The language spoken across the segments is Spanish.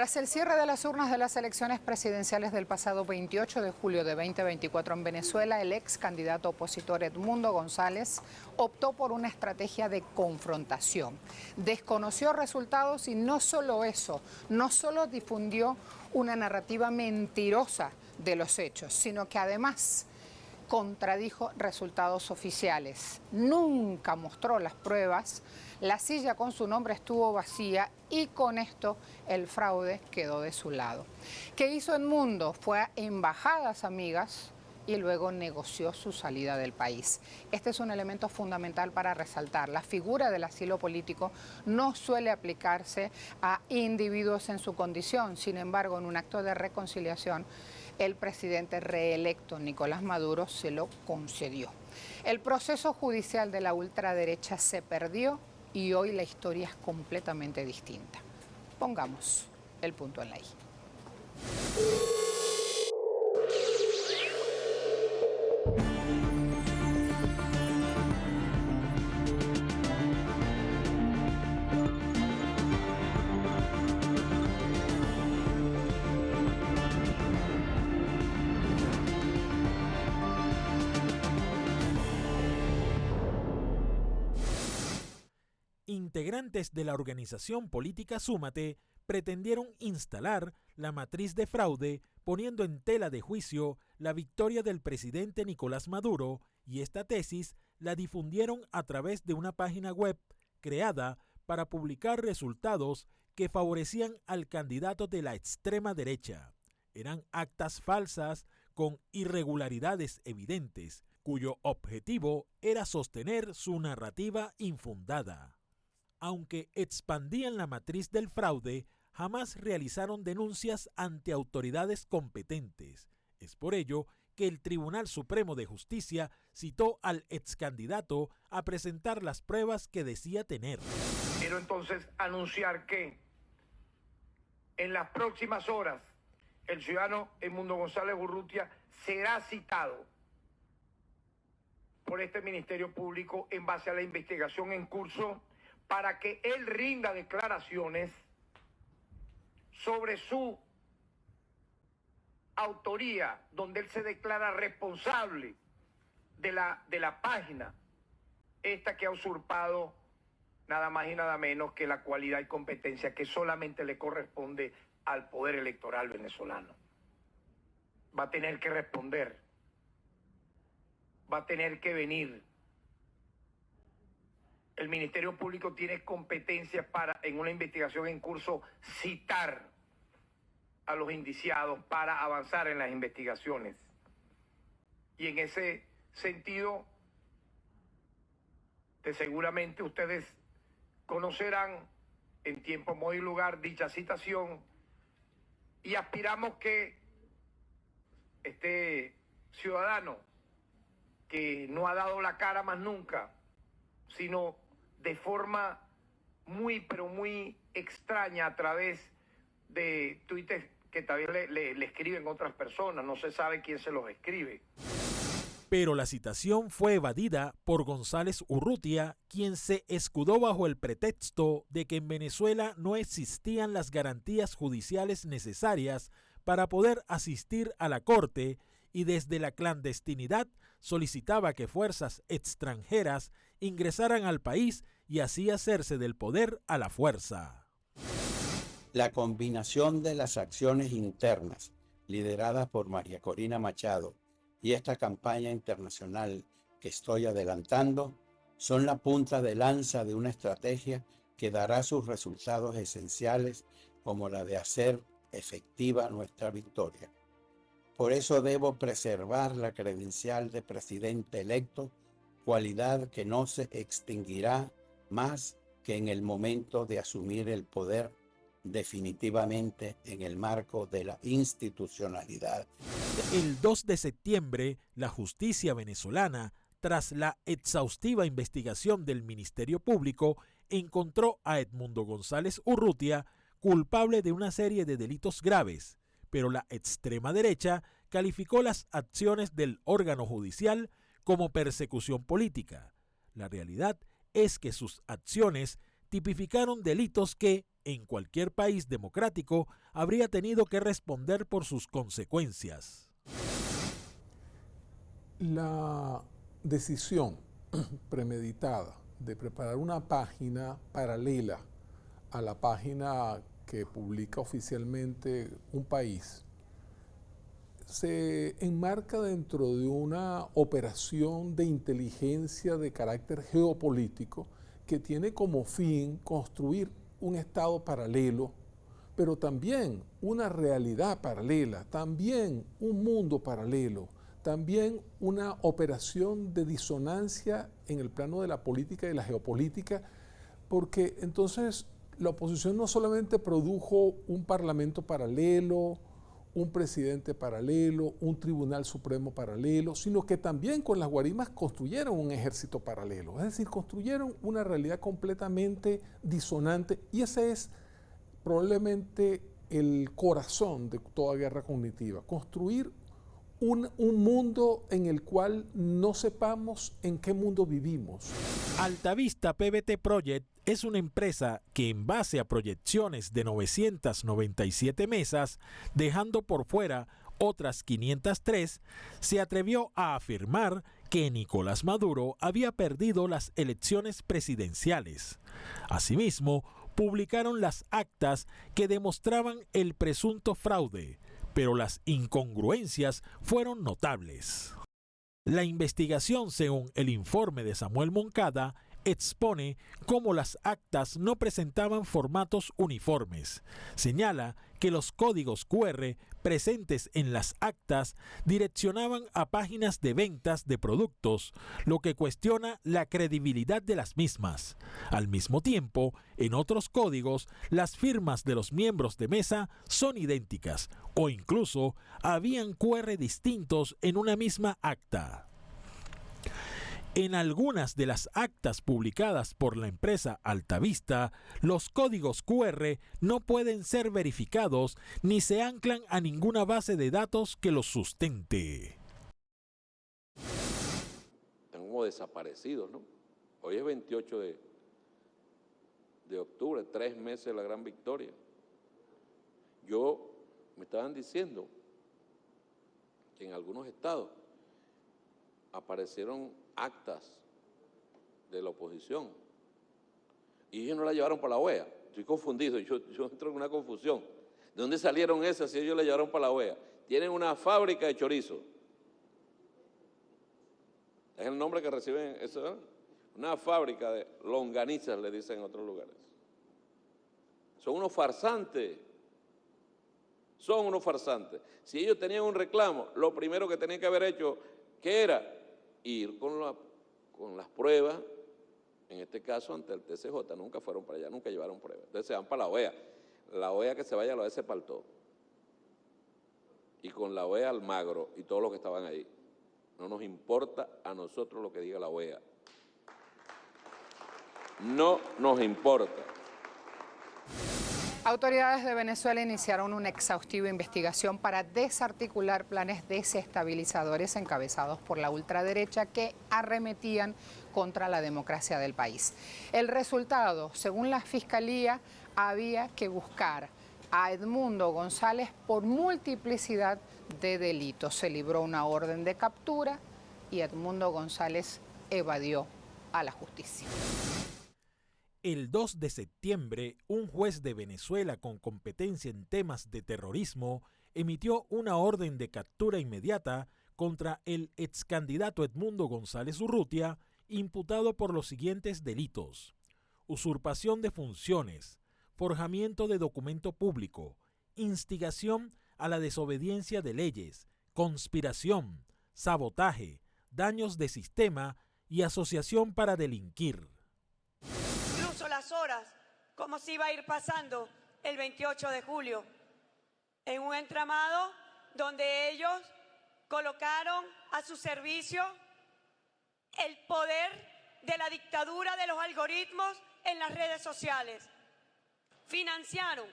Tras el cierre de las urnas de las elecciones presidenciales del pasado 28 de julio de 2024 en Venezuela, el ex candidato opositor Edmundo González optó por una estrategia de confrontación. Desconoció resultados y no solo eso, no solo difundió una narrativa mentirosa de los hechos, sino que además contradijo resultados oficiales. Nunca mostró las pruebas. La silla con su nombre estuvo vacía y con esto el fraude quedó de su lado. ¿Qué hizo Edmundo? Fue a embajadas amigas y luego negoció su salida del país. Este es un elemento fundamental para resaltar. La figura del asilo político no suele aplicarse a individuos en su condición. Sin embargo, en un acto de reconciliación, el presidente reelecto Nicolás Maduro se lo concedió. El proceso judicial de la ultraderecha se perdió y hoy la historia es completamente distinta. Pongamos el punto en la I. Integrantes de la organización política Súmate pretendieron instalar la matriz de fraude poniendo en tela de juicio la victoria del presidente Nicolás Maduro y esta tesis la difundieron a través de una página web creada para publicar resultados que favorecían al candidato de la extrema derecha. Eran actas falsas con irregularidades evidentes, cuyo objetivo era sostener su narrativa infundada. Aunque expandían la matriz del fraude, jamás realizaron denuncias ante autoridades competentes. Es por ello que el Tribunal Supremo de Justicia citó al excandidato a presentar las pruebas que decía tener. Quiero entonces anunciar que en las próximas horas el ciudadano Edmundo González Urrutia será citado por este Ministerio Público en base a la investigación en curso para que él rinda declaraciones sobre su autoría, donde él se declara responsable de la página, esta que ha usurpado nada más y nada menos que la cualidad y competencia que solamente le corresponde al poder electoral venezolano. Va a tener que responder, va a tener que venir. El Ministerio Público tiene competencias para, en una investigación en curso, citar a los indiciados para avanzar en las investigaciones. Y en ese sentido, seguramente ustedes conocerán en tiempo, modo y lugar dicha citación y aspiramos que este ciudadano que no ha dado la cara más nunca, sino de forma muy, pero muy extraña a través de Twitter que también le escriben otras personas, no se sabe quién se los escribe. Pero la citación fue evadida por González Urrutia, quien se escudó bajo el pretexto de que en Venezuela no existían las garantías judiciales necesarias para poder asistir a la corte y desde la clandestinidad solicitaba que fuerzas extranjeras ingresaran al país y así hacerse del poder a la fuerza. La combinación de las acciones internas lideradas por María Corina Machado y esta campaña internacional que estoy adelantando son la punta de lanza de una estrategia que dará sus resultados esenciales, como la de hacer efectiva nuestra victoria. Por eso debo preservar la credencial de presidente electo, cualidad que no se extinguirá más que en el momento de asumir el poder definitivamente en el marco de la institucionalidad. El 2 de septiembre, la justicia venezolana tras la exhaustiva investigación del Ministerio Público, encontró a Edmundo González Urrutia culpable de una serie de delitos graves, pero la extrema derecha calificó las acciones del órgano judicial como persecución política. La realidad es que sus acciones tipificaron delitos que, en cualquier país democrático, habría tenido que responder por sus consecuencias. La decisión premeditada de preparar una página paralela a la página que publica oficialmente un país se enmarca dentro de una operación de inteligencia de carácter geopolítico que tiene como fin construir un estado paralelo, pero también una realidad paralela, también un mundo paralelo, también una operación de disonancia en el plano de la política y la geopolítica, porque entonces la oposición no solamente produjo un parlamento paralelo, un presidente paralelo, un tribunal supremo paralelo, sino que también con las guarimas construyeron un ejército paralelo, es decir, construyeron una realidad completamente disonante, y ese es probablemente el corazón de toda guerra cognitiva, construir un mundo en el cual no sepamos en qué mundo vivimos. Altavista PVT Project es una empresa que, en base a proyecciones de 997 mesas, dejando por fuera otras 503, se atrevió a afirmar que Nicolás Maduro había perdido las elecciones presidenciales. Asimismo, publicaron las actas que demostraban el presunto fraude, pero las incongruencias fueron notables. La investigación, según el informe de Samuel Moncada, expone cómo las actas no presentaban formatos uniformes. Señala que los códigos QR presentes en las actas direccionaban a páginas de ventas de productos, lo que cuestiona la credibilidad de las mismas. Al mismo tiempo, en otros códigos, las firmas de los miembros de mesa son idénticas, o incluso habían QR distintos en una misma acta. En algunas de las actas publicadas por la empresa Altavista, los códigos QR no pueden ser verificados ni se anclan a ninguna base de datos que los sustente. Están como desaparecidos, ¿no? Hoy es 28 de octubre, 3 meses de la gran victoria. Me estaban diciendo que en algunos estados aparecieron actas de la oposición y ellos no la llevaron para la OEA. Estoy confundido, yo entro en una confusión. ¿De dónde salieron esas si ellos la llevaron para la OEA? Tienen una fábrica de chorizo. Es el nombre que reciben eso, ¿no? Una fábrica de longanizas, le dicen en otros lugares. Son unos farsantes. Son unos farsantes. Si ellos tenían un reclamo, lo primero que tenían que haber hecho, ¿qué era? Ir con las pruebas, en este caso ante el TCJ, nunca fueron para allá, nunca llevaron pruebas. Entonces se van para la OEA que se vaya a la OEA se partó. Y con la OEA Almagro y todos los que estaban ahí. No nos importa a nosotros lo que diga la OEA. No nos importa. Autoridades de Venezuela iniciaron una exhaustiva investigación para desarticular planes desestabilizadores encabezados por la ultraderecha que arremetían contra la democracia del país. El resultado, según la Fiscalía, había que buscar a Edmundo González por multiplicidad de delitos. Se libró una orden de captura y Edmundo González evadió a la justicia. El 2 de septiembre, un juez de Venezuela con competencia en temas de terrorismo emitió una orden de captura inmediata contra el excandidato Edmundo González Urrutia, imputado por los siguientes delitos: usurpación de funciones, forjamiento de documento público, instigación a la desobediencia de leyes, conspiración, sabotaje, daños de sistema y asociación para delinquir. Las horas, como se iba a ir pasando el 28 de julio, en un entramado donde ellos colocaron a su servicio el poder de la dictadura de los algoritmos en las redes sociales. Financiaron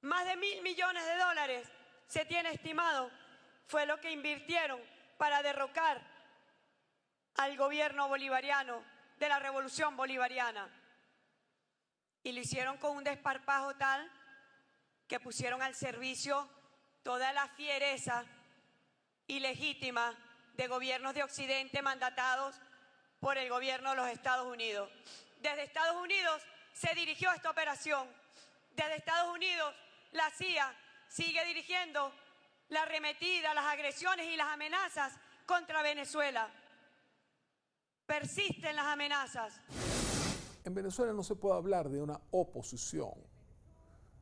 más de $1.000 millones, se tiene estimado, fue lo que invirtieron para derrocar al gobierno bolivariano de la revolución bolivariana. Y lo hicieron con un desparpajo tal que pusieron al servicio toda la fiereza ilegítima de gobiernos de Occidente mandatados por el gobierno de los Estados Unidos. Desde Estados Unidos se dirigió esta operación. Desde Estados Unidos la CIA sigue dirigiendo la arremetida, las agresiones y las amenazas contra Venezuela. Persisten las amenazas. En Venezuela no se puede hablar de una oposición.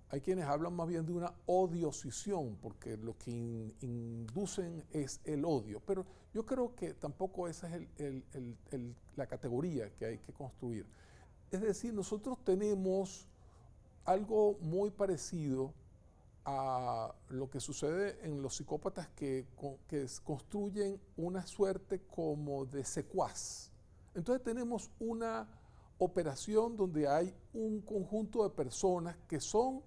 Hay quienes hablan más bien de una odiosición, porque lo que inducen es el odio. Pero yo creo que tampoco esa es la categoría que hay que construir. Es decir, nosotros tenemos algo muy parecido a lo que sucede en los psicópatas que construyen una suerte como de secuaz. Entonces tenemos una operación donde hay un conjunto de personas que son,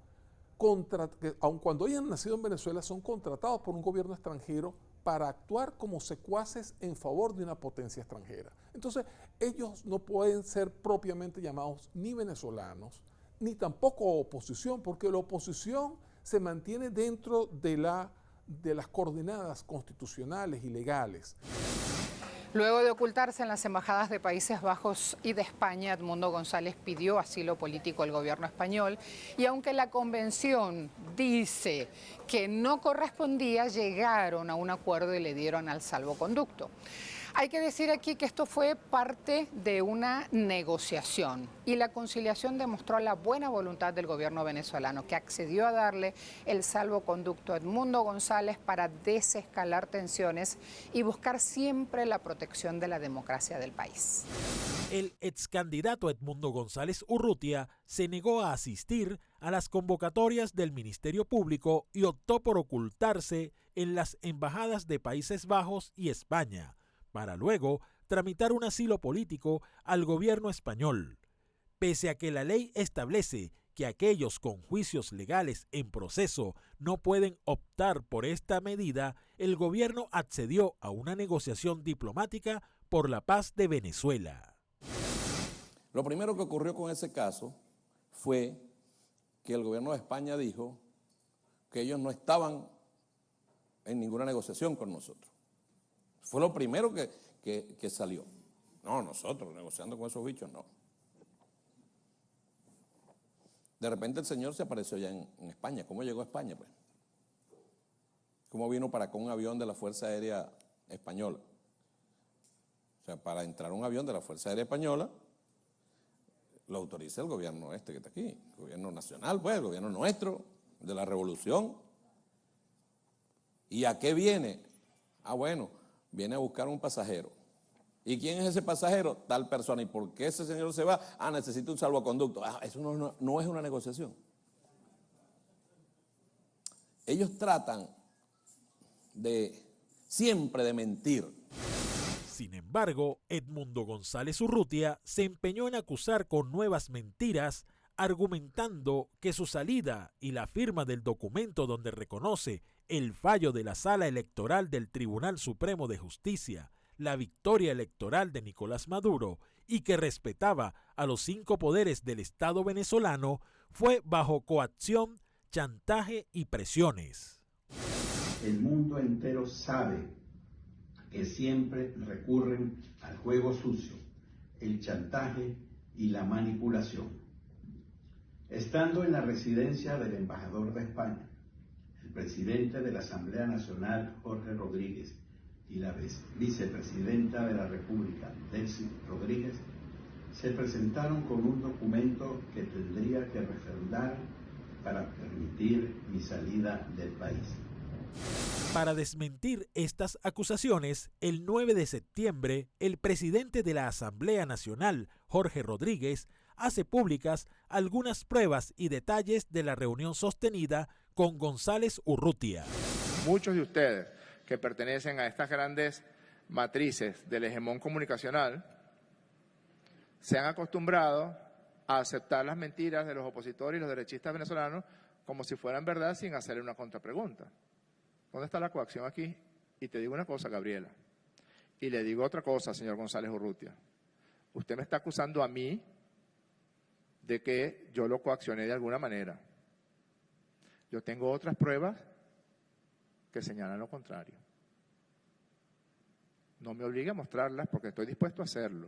aun cuando hayan nacido en Venezuela, son contratados por un gobierno extranjero para actuar como secuaces en favor de una potencia extranjera. Entonces, ellos no pueden ser propiamente llamados ni venezolanos, ni tampoco oposición, porque la oposición se mantiene dentro de las coordenadas constitucionales y legales. Luego de ocultarse en las embajadas de Países Bajos y de España, Edmundo González pidió asilo político al gobierno español y aunque la convención dice que no correspondía, llegaron a un acuerdo y le dieron al salvoconducto. Hay que decir aquí que esto fue parte de una negociación y la conciliación demostró la buena voluntad del gobierno venezolano, que accedió a darle el salvoconducto a Edmundo González para desescalar tensiones y buscar siempre la protección de la democracia del país. El excandidato Edmundo González Urrutia se negó a asistir a las convocatorias del Ministerio Público y optó por ocultarse en las embajadas de Países Bajos y España, para luego tramitar un asilo político al gobierno español. Pese a que la ley establece que aquellos con juicios legales en proceso no pueden optar por esta medida, el gobierno accedió a una negociación diplomática por la paz de Venezuela. Lo primero que ocurrió con ese caso fue que el gobierno de España dijo que ellos no estaban en ninguna negociación con nosotros. Fue lo primero que salió. No, nosotros negociando con esos bichos, no. De repente el señor se apareció ya en España. ¿Cómo llegó a España, pues? ¿Cómo vino para acá un avión de la Fuerza Aérea Española? O sea, para entrar un avión de la Fuerza Aérea Española, lo autoriza el gobierno que está aquí, el gobierno nacional, pues, el gobierno nuestro, de la revolución. ¿Y a qué viene? Ah, bueno, viene a buscar un pasajero. ¿Y quién es ese pasajero? Tal persona. ¿Y por qué ese señor se va? Ah, necesita un salvoconducto. Ah, eso no es una negociación. Ellos tratan siempre de mentir. Sin embargo, Edmundo González Urrutia se empeñó en acusar con nuevas mentiras, argumentando que su salida y la firma del documento donde reconoce el fallo de la Sala Electoral del Tribunal Supremo de Justicia, la victoria electoral de Nicolás Maduro y que respetaba a los 5 poderes del Estado venezolano, fue bajo coacción, chantaje y presiones. El mundo entero sabe que siempre recurren al juego sucio, el chantaje y la manipulación. Estando en la residencia del embajador de España, el presidente de la Asamblea Nacional, Jorge Rodríguez, y la vicepresidenta de la República, Delcy Rodríguez, se presentaron con un documento que tendría que refrendar para permitir mi salida del país. Para desmentir estas acusaciones, el 9 de septiembre, el presidente de la Asamblea Nacional, Jorge Rodríguez, hace públicas algunas pruebas y detalles de la reunión sostenida con González Urrutia. Muchos de ustedes que pertenecen a estas grandes matrices del hegemón comunicacional se han acostumbrado a aceptar las mentiras de los opositores y los derechistas venezolanos como si fueran verdad sin hacerle una contrapregunta. ¿Dónde está la coacción aquí? Y te digo una cosa, Gabriela, y le digo otra cosa, señor González Urrutia. Usted me está acusando a mí de que yo lo coaccioné de alguna manera. Yo tengo otras pruebas que señalan lo contrario. No me obligue a mostrarlas porque estoy dispuesto a hacerlo.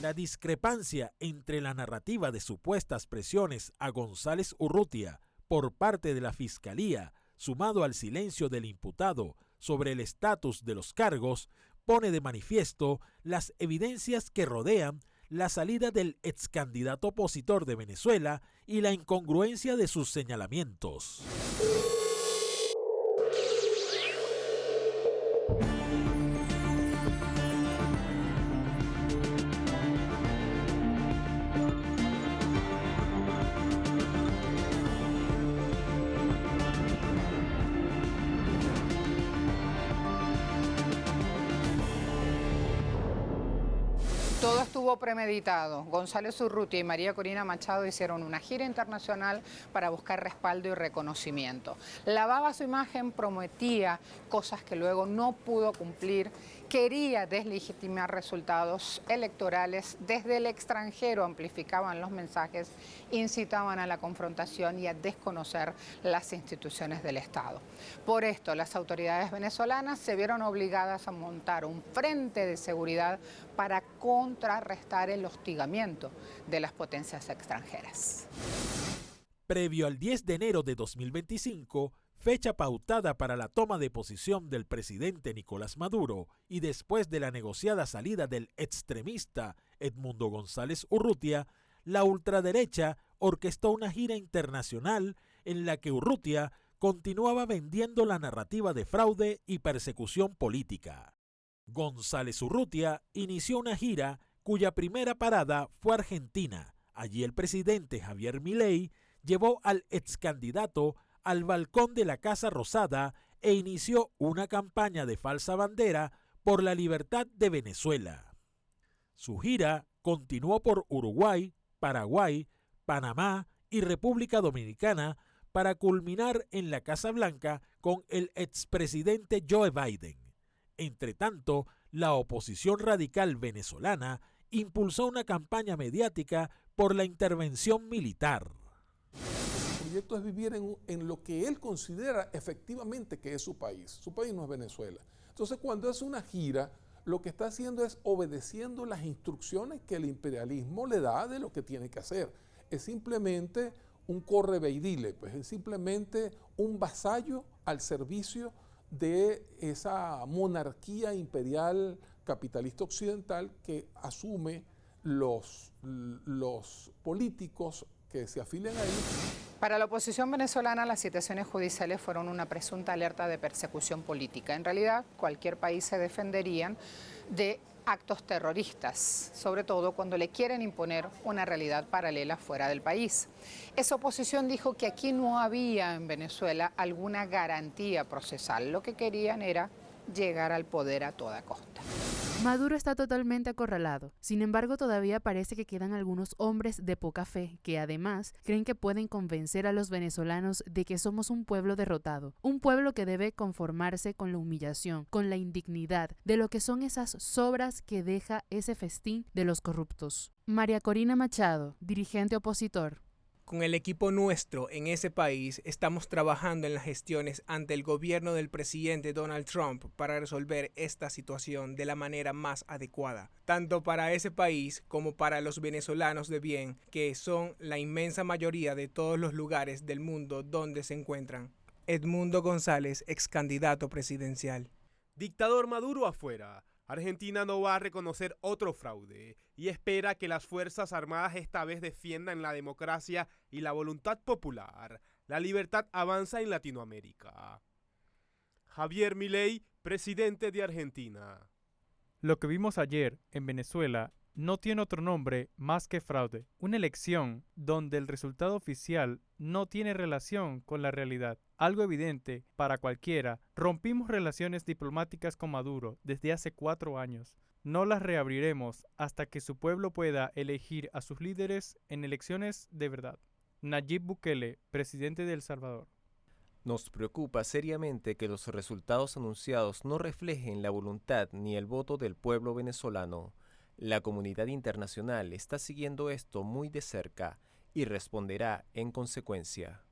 La discrepancia entre la narrativa de supuestas presiones a González Urrutia por parte de la Fiscalía, sumado al silencio del imputado sobre el estatus de los cargos, pone de manifiesto las evidencias que rodean la salida del ex candidato opositor de Venezuela y la incongruencia de sus señalamientos. Todo estuvo premeditado. González Urrutia y María Corina Machado hicieron una gira internacional para buscar respaldo y reconocimiento. Lavaba su imagen, prometía cosas que luego no pudo cumplir, quería deslegitimar resultados electorales. Desde el extranjero amplificaban los mensajes, incitaban a la confrontación y a desconocer las instituciones del Estado. Por esto, las autoridades venezolanas se vieron obligadas a montar un frente de seguridad para contrarrestar el hostigamiento de las potencias extranjeras. Previo al 10 de enero de 2025, fecha pautada para la toma de posición del presidente Nicolás Maduro, y después de la negociada salida del extremista Edmundo González Urrutia, la ultraderecha orquestó una gira internacional en la que Urrutia continuaba vendiendo la narrativa de fraude y persecución política. González Urrutia inició una gira cuya primera parada fue Argentina. Allí el presidente Javier Milei llevó al excandidato al balcón de la Casa Rosada e inició una campaña de falsa bandera por la libertad de Venezuela. Su gira continuó por Uruguay, Paraguay, Panamá y República Dominicana para culminar en la Casa Blanca con el expresidente Joe Biden. Entre tanto, la oposición radical venezolana impulsó una campaña mediática por la intervención militar. El proyecto es vivir en lo que él considera efectivamente que es su país. Su país no es Venezuela. Entonces, cuando hace una gira, lo que está haciendo es obedeciendo las instrucciones que el imperialismo le da de lo que tiene que hacer. Es simplemente un correveidile, pues es simplemente un vasallo al servicio de esa monarquía imperial capitalista occidental que asume los políticos que se afilian ahí. Para la oposición venezolana, las citaciones judiciales fueron una presunta alerta de persecución política. En realidad, cualquier país se defendería de actos terroristas, sobre todo cuando le quieren imponer una realidad paralela fuera del país. Esa oposición dijo que aquí no había en Venezuela alguna garantía procesal. Lo que querían era llegar al poder a toda costa. Maduro está totalmente acorralado. Sin embargo, todavía parece que quedan algunos hombres de poca fe que además creen que pueden convencer a los venezolanos de que somos un pueblo derrotado, un pueblo que debe conformarse con la humillación, con la indignidad de lo que son esas sobras que deja ese festín de los corruptos. María Corina Machado, dirigente opositor. Con el equipo nuestro en ese país estamos trabajando en las gestiones ante el gobierno del presidente Donald Trump para resolver esta situación de la manera más adecuada, tanto para ese país como para los venezolanos de bien, que son la inmensa mayoría de todos los lugares del mundo donde se encuentran. Edmundo González, ex candidato presidencial. Dictador Maduro afuera. Argentina no va a reconocer otro fraude y espera que las Fuerzas Armadas esta vez defiendan la democracia y la voluntad popular. La libertad avanza en Latinoamérica. Javier Milei, presidente de Argentina. Lo que vimos ayer en Venezuela no tiene otro nombre más que fraude. Una elección donde el resultado oficial no tiene relación con la realidad. Algo evidente para cualquiera, rompimos relaciones diplomáticas con Maduro desde hace 4 años. No las reabriremos hasta que su pueblo pueda elegir a sus líderes en elecciones de verdad. Nayib Bukele, presidente de El Salvador. Nos preocupa seriamente que los resultados anunciados no reflejen la voluntad ni el voto del pueblo venezolano. La comunidad internacional está siguiendo esto muy de cerca y responderá en consecuencia.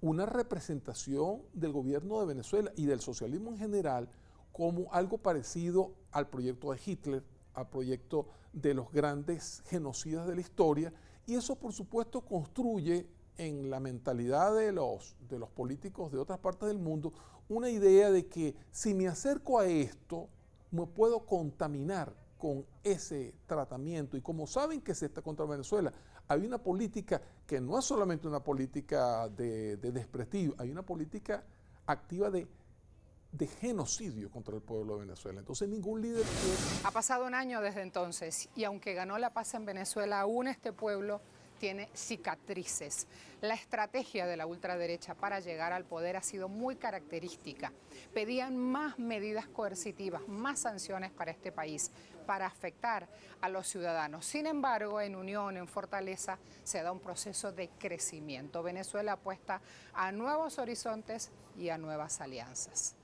Una representación del gobierno de Venezuela y del socialismo en general como algo parecido al proyecto de Hitler, al proyecto de los grandes genocidas de la historia, y eso por supuesto construye en la mentalidad de los políticos de otras partes del mundo una idea de que si me acerco a esto, me puedo contaminar con ese tratamiento. Y como saben que se está contra Venezuela, hay una política que no es solamente una política de desprestigio, hay una política activa de genocidio contra el pueblo de Venezuela. Entonces ningún líder quiere... Ha pasado un año desde entonces y aunque ganó la paz en Venezuela, aún este pueblo tiene cicatrices. La estrategia de la ultraderecha para llegar al poder ha sido muy característica. Pedían más medidas coercitivas, más sanciones para este país, para afectar a los ciudadanos. Sin embargo, en unión, en fortaleza, se da un proceso de crecimiento. Venezuela apuesta a nuevos horizontes y a nuevas alianzas.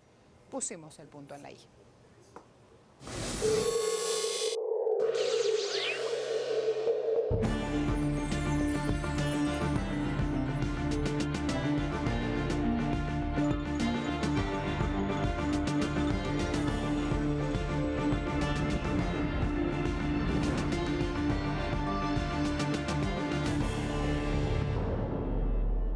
Pusimos el punto en la I.